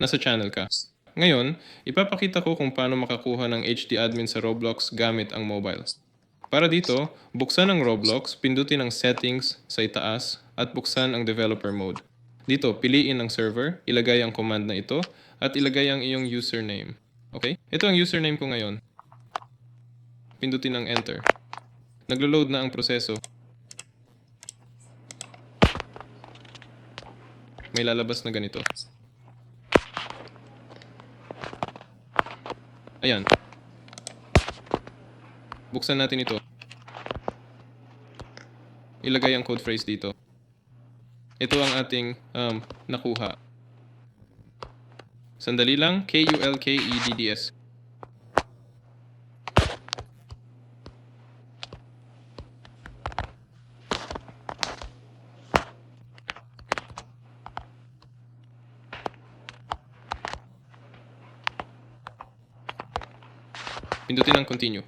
nasa channel ka. Ngayon, ipapakita ko kung paano makakuha ng HD admin sa Roblox gamit ang mobile. Para dito, buksan ang Roblox, pindutin ang settings sa itaas at buksan ang developer mode. Dito, piliin ang server, ilagay ang command na ito, at ilagay ang iyong username. Okay? Ito ang username ko ngayon. Pindutin ang enter. Naglo-load na ang proseso. May lalabas na ganito. Ayan. Buksan natin ito. Ilagay ang code phrase dito. Ito ang ating nakuha. Sandali lang, KULKEDDS. Pindutin ang continue.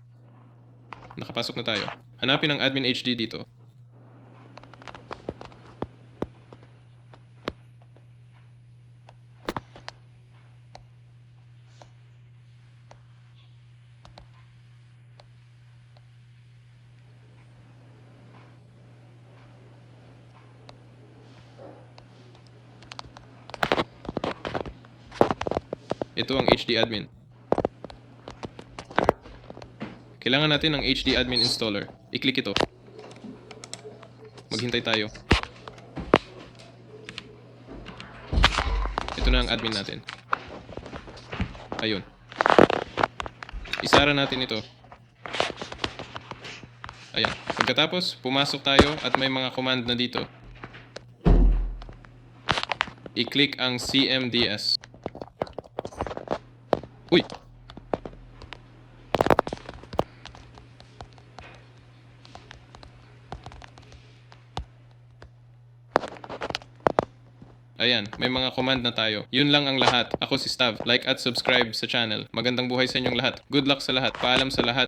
Nakapasok na tayo. Hanapin ang admin HD dito. Ito ang HD admin. Kailangan natin ng HD admin installer. I-click ito. Maghintay tayo. Ito na ang admin natin. Ayun. Isara natin ito. Ayan. Pagkatapos, pumasok tayo at may mga command na dito. I-click ang CMDS. Uy! Ayan, may mga command na tayo. Yun lang ang lahat. Ako si Stav. Like at subscribe sa channel. Magandang buhay sa inyong lahat. Good luck sa lahat. Paalam sa lahat.